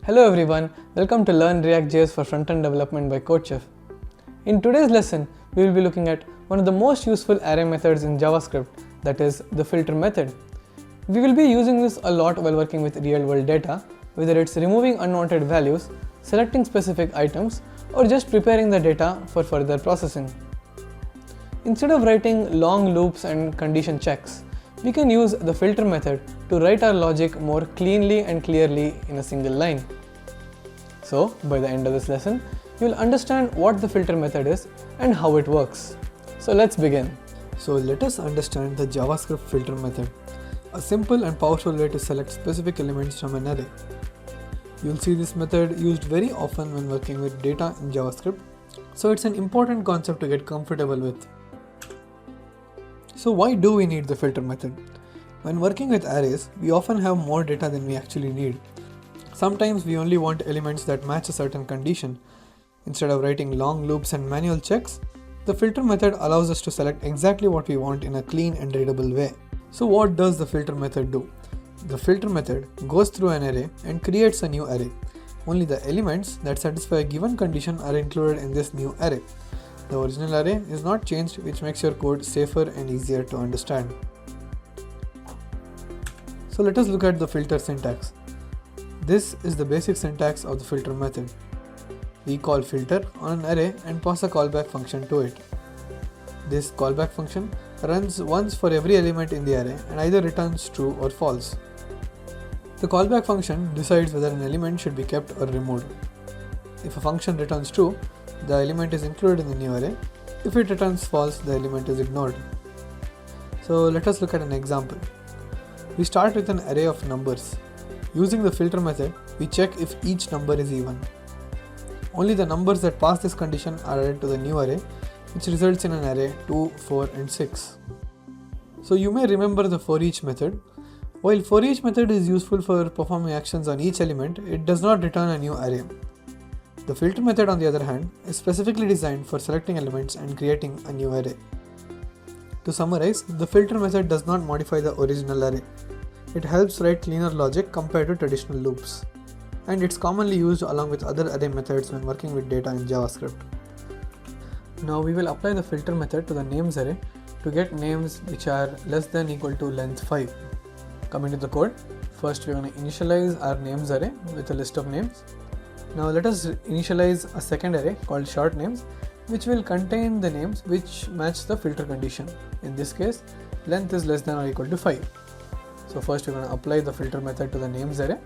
Hello everyone, welcome to Learn ReactJS for Frontend Development by CodeChef. In today's lesson, we will be looking at one of the most useful array methods in JavaScript, that is the filter method. We will be using this a lot while working with real-world data, whether it's removing unwanted values, selecting specific items, or just preparing the data for further processing. Instead of writing long loops and condition checks, we can use the filter method to write our logic more cleanly and clearly in a single line. So, by the end of this lesson, you will understand what the filter method is and how it works. So let's begin. So let us understand the JavaScript filter method, a simple and powerful way to select specific elements from an array. You'll see this method used very often when working with data in JavaScript, so it's an important concept to get comfortable with. So why do we need the filter method? When working with arrays, we often have more data than we actually need. Sometimes we only want elements that match a certain condition. Instead of writing long loops and manual checks, the filter method allows us to select exactly what we want in a clean and readable way. So what does the filter method do? The filter method goes through an array and creates a new array. Only the elements that satisfy a given condition are included in this new array. The original array is not changed, which makes your code safer and easier to understand. So let us look at the filter syntax. This is the basic syntax of the filter method. We call filter on an array and pass a callback function to it. This callback function runs once for every element in the array and either returns true or false. The callback function decides whether an element should be kept or removed. If a function returns true, the element is included in the new array. If it returns false, the element is ignored. So let us look at an example. We start with an array of numbers. Using the filter method, we check if each number is even. Only the numbers that pass this condition are added to the new array, which results in an array 2, 4 and 6. So you may remember the for each method. While for each method is useful for performing actions on each element, it does not return a new array. The filter method, on the other hand, is specifically designed for selecting elements and creating a new array. To summarize, the filter method does not modify the original array. It helps write cleaner logic compared to traditional loops. And it's commonly used along with other array methods when working with data in JavaScript. Now we will apply the filter method to the names array to get names which are less than equal to length 5. Coming to the code, first we are going to initialize our names array with a list of names. Now let us initialize a second array called short names, which will contain the names which match the filter condition. In this case, length is less than or equal to 5. So first we're going to apply the filter method to the names array,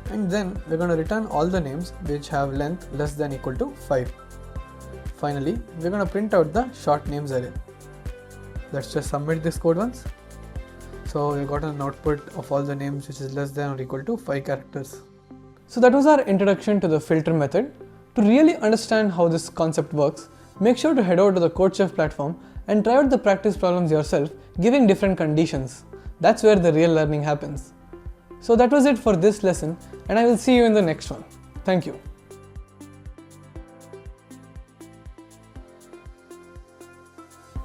and then we're going to return all the names which have length less than equal to 5. Finally, we're going to print out the short names array. Let's just submit this code once. So we got an output of all the names which is less than or equal to 5 characters. So that was our introduction to the filter method. To really understand how this concept works, make sure to head over to the CodeChef platform and try out the practice problems yourself, giving different conditions. That's where the real learning happens. So that was it for this lesson, and I will see you in the next one. Thank you.